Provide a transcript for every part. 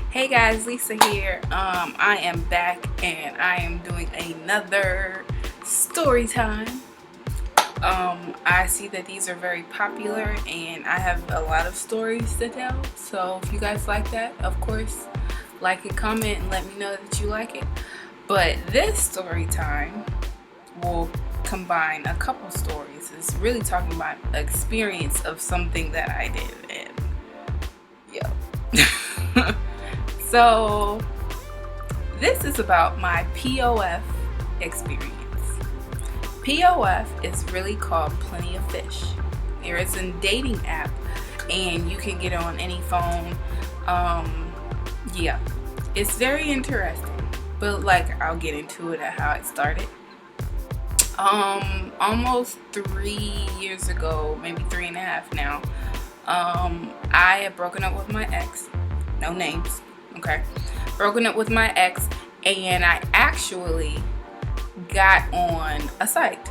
Hey guys, Lisa here. I am back and I am doing another story time. I see that these are very popular and I have a lot of stories to tell. So if you guys like that, of course, like and comment and let me know that you like it. But this story time will combine a couple stories. It's really talking about experience of something that I did, and yeah. So this is about my POF experience. POF is really called Plenty of Fish. There is a dating app and you can get it on any phone. Yeah, it's very interesting, but like I'll get into it at how it started. Almost 3 years ago, maybe 3.5 now, I had broken up with my ex. No names, okay? Broken up with my ex, and I actually got on a site,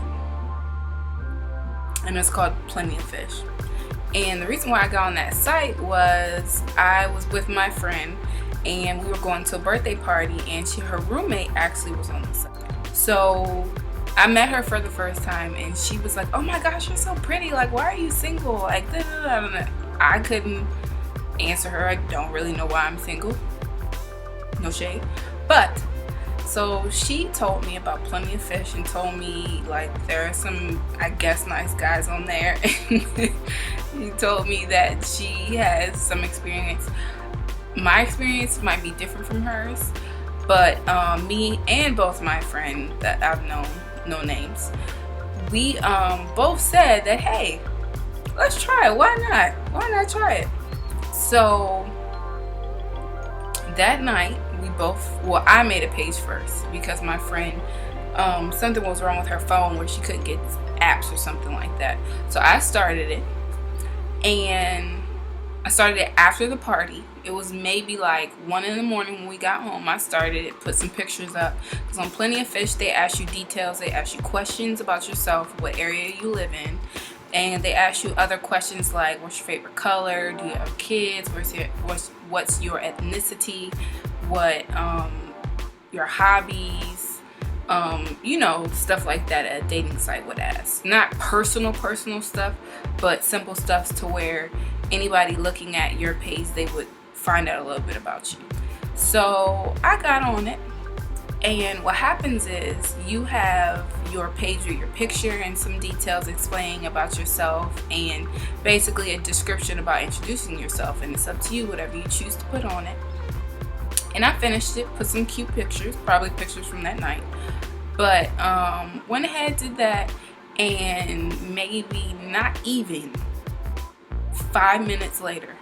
and it's called Plenty of Fish. And the reason why I got on that site was I was with my friend, and we were going to a birthday party, and her roommate actually was on the site. So I met her for the first time and she was like, "Oh my gosh, you're so pretty, like why are you single?" Like I couldn't answer her. I don't really know why I'm single, no shade. But so she told me about Plenty of Fish and told me like there are some, I guess, nice guys on there. She told me that she has some experience. My experience might be different from hers, but me and both my friend that I've known, no names, we both said that, hey, let's try it. Why not try it? So that night we both, well, I made a page first because my friend, something was wrong with her phone where she couldn't get apps or something like that. So I started it, and I started it after the party. It was maybe like 1 in the morning when we got home. I started it, put some pictures up. Because on Plenty of Fish, they ask you details. They ask you questions about yourself, what area you live in. And they ask you other questions like, what's your favorite color? Do you have kids? What's your ethnicity? What your hobbies? You know, stuff like that a dating site would ask. Not personal stuff, but simple stuff to where anybody looking at your page, they would find out a little bit about you. So I got on it, and what happens is you have your page with your picture and some details explaining about yourself and basically a description about introducing yourself, and it's up to you whatever you choose to put on it. And I finished it, put some cute pictures, probably pictures from that night, but went ahead, did that, and maybe not even 5 minutes later,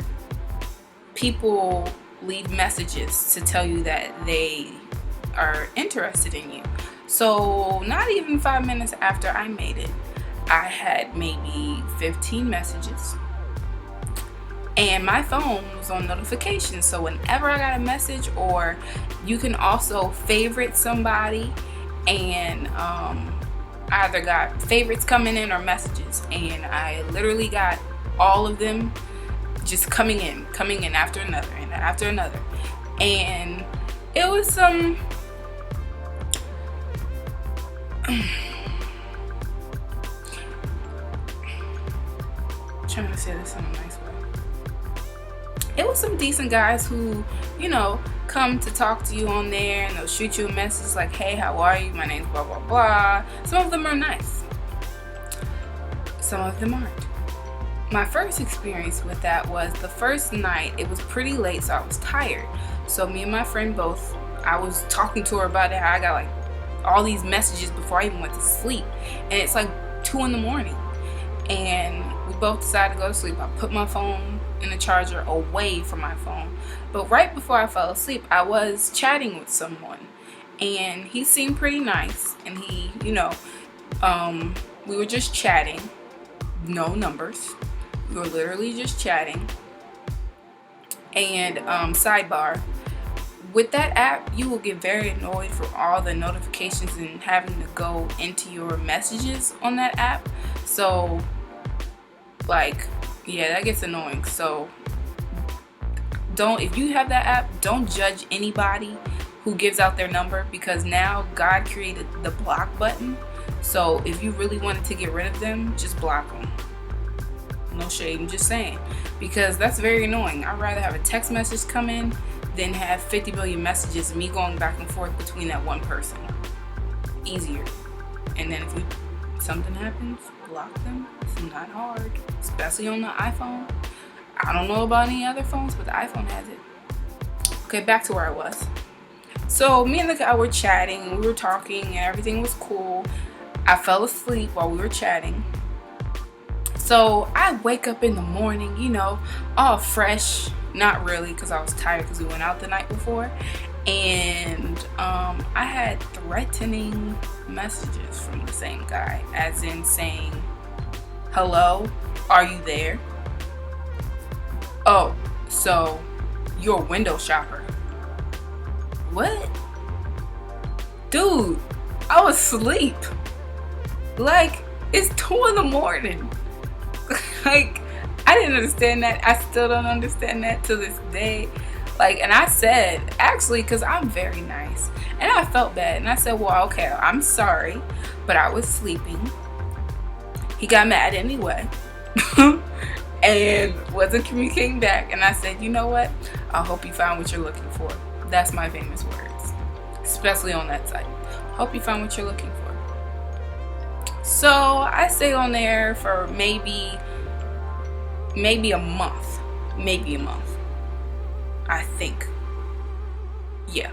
people leave messages to tell you that they are interested in you. So not even 5 minutes after I made it, I had maybe 15 messages, and my phone was on notifications. So whenever I got a message, or you can also favorite somebody, and I either got favorites coming in or messages, and I literally got all of them just coming in after another and after another. And it was some trying to say this in a nice way. It was some decent guys who, you know, come to talk to you on there, and they'll shoot you a message like, "Hey, how are you? My name's blah blah blah." Some of them are nice, some of them aren't. My first experience with that was the first night. It was pretty late, so I was tired. So me and my friend both, I was talking to her about it, how I got like all these messages before I even went to sleep. And it's like 2 in the morning. And we both decided to go to sleep. I put my phone in the charger away from my phone. But right before I fell asleep, I was chatting with someone. And he seemed pretty nice. And he, you know, we were just chatting. No numbers. We were literally just chatting. And sidebar, with that app, you will get very annoyed from all the notifications and having to go into your messages on that app. So, like, yeah, that gets annoying. So, if you have that app, don't judge anybody who gives out their number, because now God created the block button. So, if you really wanted to get rid of them, just block them. No shade, I'm just saying. Because that's very annoying. I'd rather have a text message come in than have 50 billion messages of me going back and forth between that one person. Easier. And then if something happens, block them. It's not hard, especially on the iPhone. I don't know about any other phones, but the iPhone has it. Okay, back to where I was. So me and the guy were chatting, we were talking, and everything was cool. I fell asleep while we were chatting. So I wake up in the morning, all fresh. Not really, because I was tired because we went out the night before. And I had threatening messages from the same guy, as in saying, hello, are you there? Oh, so you're a window shopper. What? Dude, I was asleep. Like, it's 2 in the morning. Like, I didn't understand that. I still don't understand that to this day. Like, and I said, actually, because I'm very nice, and I felt bad, and I said, well, okay, I'm sorry, but I was sleeping. He got mad anyway and wasn't communicating back, and I said, you know what, I hope you found what you're looking for. That's my famous words, especially on that site. Hope you found what you're looking for. So I stayed on there for maybe a month, I think. Yeah,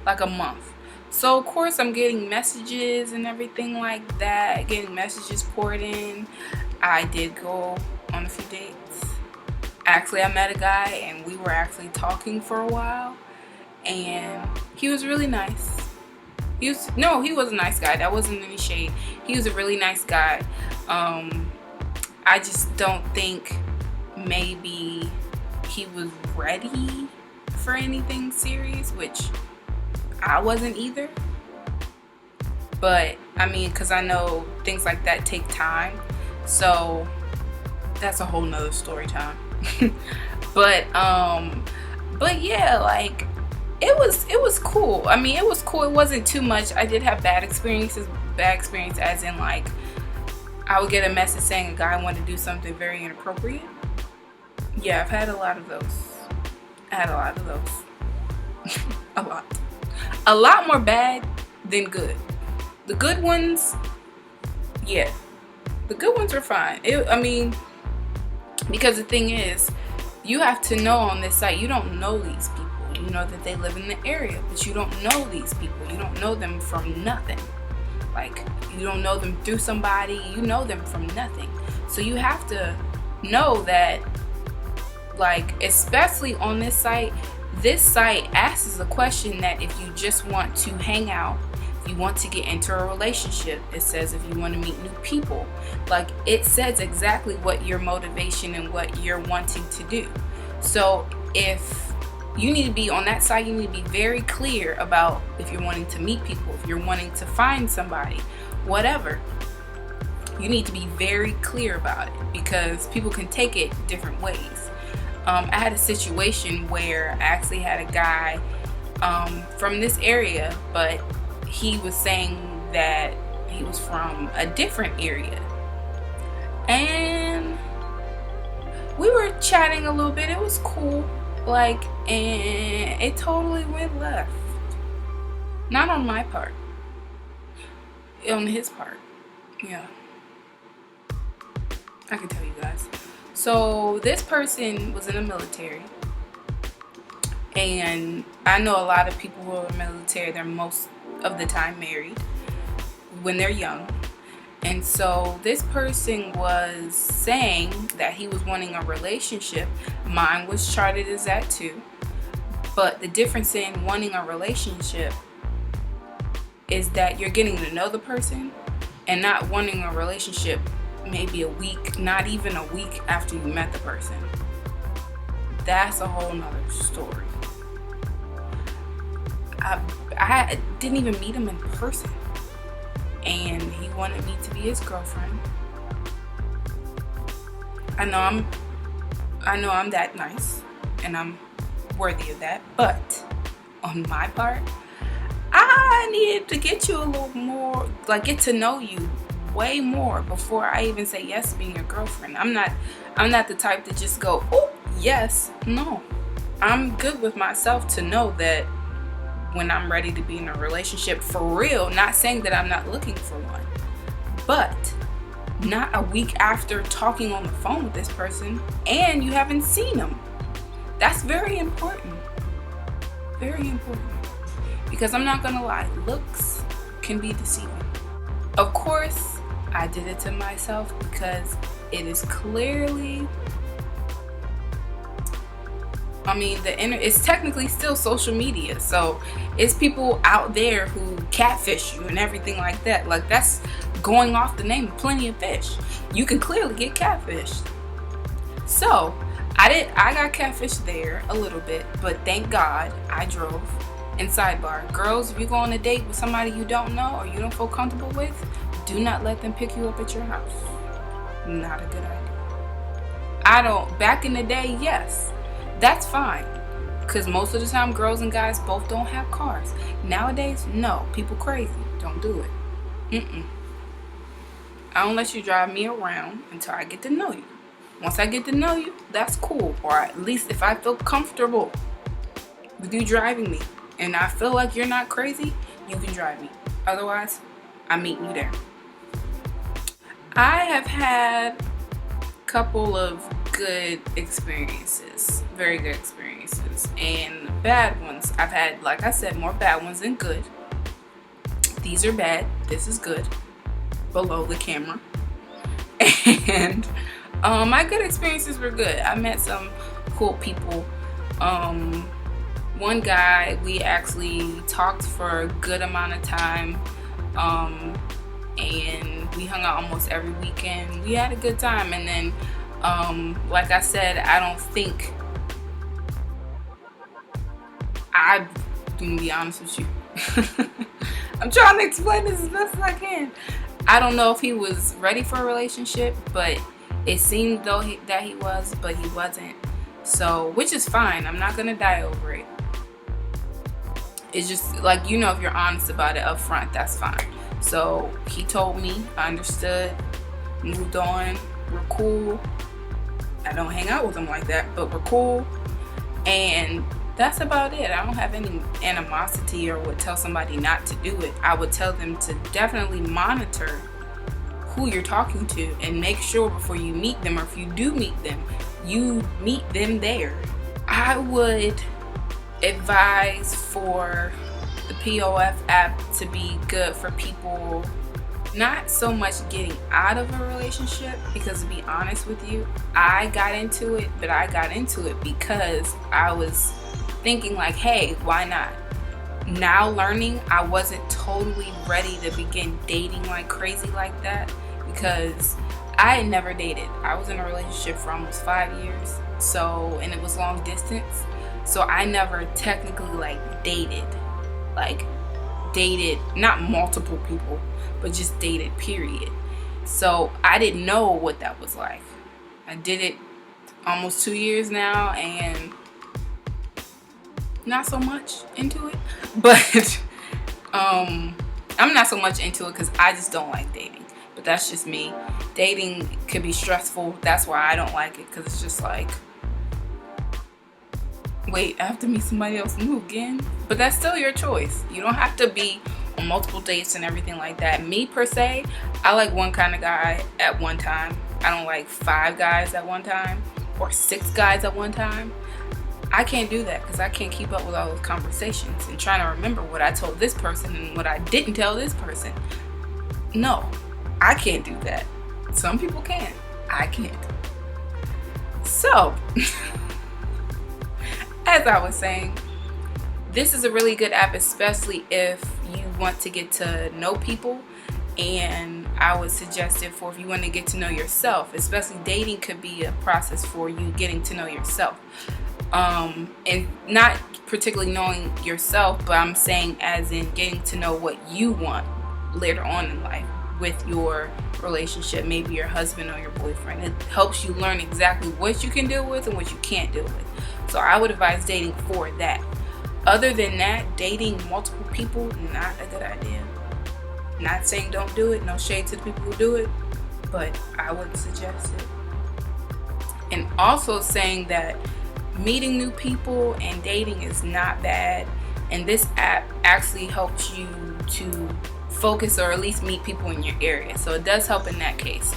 like a month. So of course I'm getting messages and everything like that, getting messages poured in. I did go on a few dates. Actually, I met a guy and we were actually talking for a while, and he was really nice. He was a nice guy. That wasn't any shade. He was a really nice guy. I just don't think maybe he was ready for anything serious, which I wasn't either. But I mean, because I know things like that take time, so that's a whole nother story time. but yeah, like it was cool. I mean, it was cool. It wasn't too much. I did have bad experience as in, like, I would get a message saying a guy wanted to do something very inappropriate. Yeah, I've had a lot of those. A lot more bad than good. The good ones, yeah. The good ones were fine. Because the thing is, you have to know on this site, you don't know these people. You know that they live in the area, but you don't know these people. You don't know them from nothing. Like, you don't know them through somebody. You know them from nothing. So you have to know that, like, especially on this site asks a question that if you just want to hang out, if you want to get into a relationship, it says if you want to meet new people. Like, it says exactly what your motivation and what you're wanting to do. So if you need to be on that site, you need to be very clear about if you're wanting to meet people, if you're wanting to find somebody, whatever. You need to be very clear about it, because people can take it different ways. I had a situation where I actually had a guy from this area, but he was saying that he was from a different area. And we were chatting a little bit. It was cool. Like, and it totally went left. Not on my part. On his part. Yeah. I can tell you guys. So this person was in the military. And I know a lot of people who are in the military, they're most of the time married when they're young. And so this person was saying that he was wanting a relationship. Mine was charted as that too. But the difference in wanting a relationship is that you're getting to know the person, and not wanting a relationship maybe a week, not even a week after you met the person. That's a whole nother story. I didn't even meet him in person, and he wanted me to be his girlfriend. I know I'm that nice, and I'm worthy of that, but on my part, I needed to get you a little more, like get to know you way more before I even say yes to being your girlfriend. I'm not the type to just go, oh yes. No, I'm good with myself to know that when I'm ready to be in a relationship for real. Not saying that I'm not looking for one, but not a week after talking on the phone with this person and you haven't seen them. That's very important. Very important. Because I'm not gonna lie, looks can be deceiving. Of course, I did it to myself because it is clearly, it's technically still social media, so it's people out there who catfish you and everything like that. Like, that's going off the name of Plenty of Fish. You can clearly get catfished. So I got catfished there a little bit, but thank God I drove. And sidebar, girls, if you go on a date with somebody you don't know or you don't feel comfortable with, do not let them pick you up at your house. Not a good idea. Back in the day, yes, that's fine, because most of the time girls and guys both don't have cars. Nowadays, no, people crazy. Don't do it. I don't let you drive me around until I get to know you. Once I get to know you, that's cool. Or at least if I feel comfortable with you driving me and I feel like you're not crazy, you can drive me. Otherwise, I'm meeting you there. I have had a couple of good experiences, very good experiences, and bad ones. I've had, like I said, more bad ones than good. These are bad, this is good, below the camera. And my good experiences were good. I met some cool people. One guy, we actually talked for a good amount of time, and we hung out almost every weekend. We had a good time. And then like I said, I don't think, I'm gonna be honest with you. I'm trying to explain this as best as I can. I don't know if he was ready for a relationship, but it seemed that he was, but he wasn't. So, which is fine. I'm not gonna die over it. It's just like, if you're honest about it up front, that's fine. So he told me, I understood, moved on, we're cool. I don't hang out with him like that, but we're cool. And that's about it. I don't have any animosity or would tell somebody not to do it. I would tell them to definitely monitor who you're talking to and make sure before you meet them, or if you do meet them, you meet them there. I would advise for the POF app to be good for people not so much getting out of a relationship, because to be honest with you, I got into it, but I got into it because I was thinking like, hey, why not? Now learning, I wasn't totally ready to begin dating like crazy like that, because I had never dated. I was in a relationship for almost 5 years, and it was long distance, so I never technically dated not multiple people, but just dated, period. So I didn't know what that was like. I did it almost 2 years now, and not so much into it, but I'm not so much into it because I just don't like dating. But that's just me. Dating could be stressful. That's why I don't like it, because it's just like, wait, I have to meet somebody else new again. But that's still your choice. You don't have to be on multiple dates and everything like that. Me per se, I like one kind of guy at one time. I don't like 5 guys at one time or 6 guys at one time. I can't do that because I can't keep up with all those conversations and trying to remember what I told this person and what I didn't tell this person. No, I can't do that. Some people can. I can't. So, as I was saying, this is a really good app, especially if you want to get to know people. And I would suggest it for if you want to get to know yourself, especially dating could be a process for you getting to know yourself. And not particularly knowing yourself, but I'm saying as in getting to know what you want later on in life with your relationship, maybe your husband or your boyfriend. It helps you learn exactly what you can deal with and what you can't deal with. So I would advise dating for that. Other than that, dating multiple people, not a good idea. Not saying don't do it, no shade to the people who do it, but I wouldn't suggest it. And also saying that meeting new people and dating is not bad, and this app actually helps you to focus or at least meet people in your area, so it does help in that case.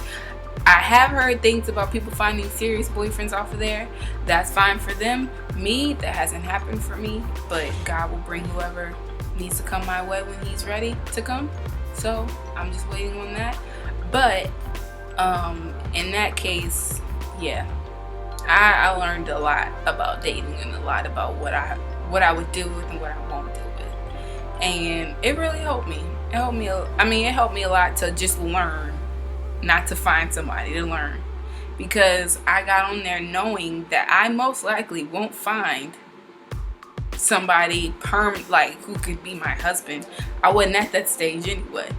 I have heard things about people finding serious boyfriends off of there. That's fine for them. Me, that hasn't happened for me, but God will bring whoever needs to come my way when he's ready to come, so I'm just waiting on that. But in that case, yeah, I learned a lot about dating and a lot about what I would deal with and what I won't deal with, and it really helped me. It helped me a lot to just learn, not to find somebody, to learn, because I got on there knowing that I most likely won't find somebody like who could be my husband. I wasn't at that stage anyway.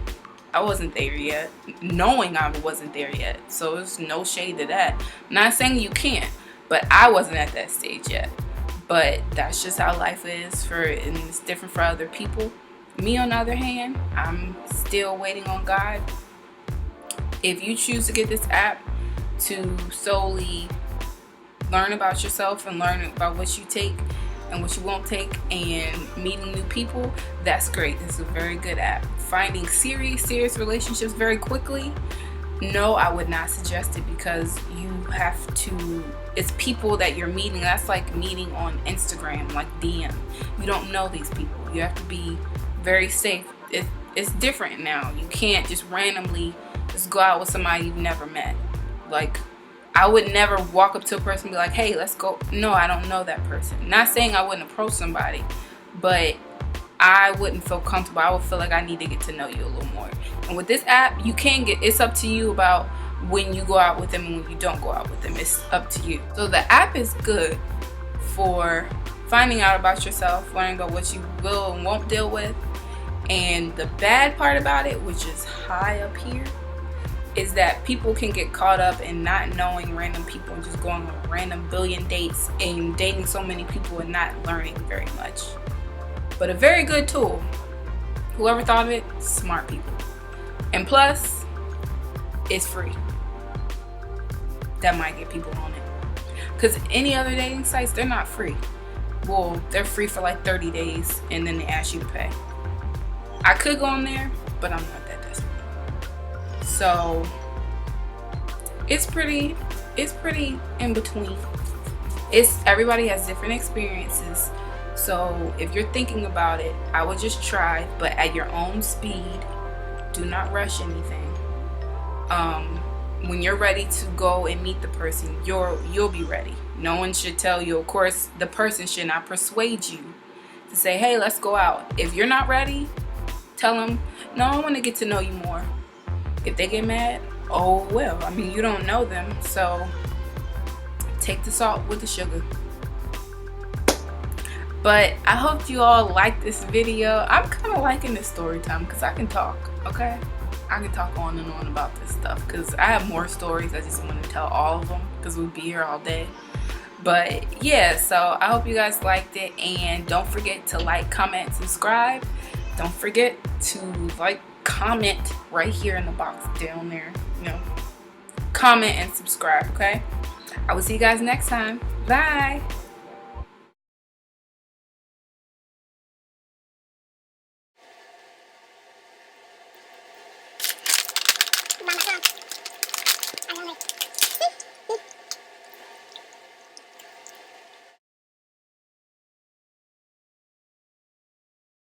I wasn't there yet, knowing I wasn't there yet. So there's no shade to that. I'm not saying you can't, but I wasn't at that stage yet. But that's just how life is, and it's different for other people. Me, on the other hand, I'm still waiting on God. If you choose to get this app to solely learn about yourself and learn about what you take and what you won't take and meeting new people, that's great. This is a very good app. Finding serious relationships very quickly, no, I would not suggest it, because you have to, it's people that you're meeting. That's like meeting on Instagram, like DM. You don't know these people. You have to be very safe. It's different now. You can't just randomly just go out with somebody you've never met. Like, I would never walk up to a person and be like, hey, let's go. No, I don't know that person. Not saying I wouldn't approach somebody, but I wouldn't feel comfortable. I would feel like I need to get to know you a little more. And with this app, you can it's up to you about when you go out with them and when you don't go out with them. It's up to you. So the app is good for finding out about yourself, learning about what you will and won't deal with. And the bad part about it, which is high up here, is that people can get caught up in not knowing random people and just going on random billion dates and dating so many people and not learning very much. But a very good tool. Whoever thought of it, smart people. And plus, it's free. That might get people on it. Because any other dating sites, they're not free. Well, they're free for like 30 days and then they ask you to pay. I could go on there, but I'm not that desperate. So it's pretty in between. Everybody has different experiences. So if you're thinking about it, I would just try, but at your own speed. Do not rush anything. When you're ready to go and meet the person, you'll be ready. No one should tell you. Of course, the person should not persuade you to say, hey, let's go out. If you're not ready, tell them, no, I want to get to know you more. If they get mad, oh well. I mean, you don't know them, so take the salt with the sugar. But I hope you all like this video. I'm kind of liking this story time because I can talk, okay? I can talk on and on about this stuff because I have more stories. I just want to tell all of them because we'll be here all day. But yeah, so I hope you guys liked it. And don't forget to like, comment, subscribe. Don't forget to like, comment right here in the box down there. You know, comment and subscribe, okay? I will see you guys next time. Bye.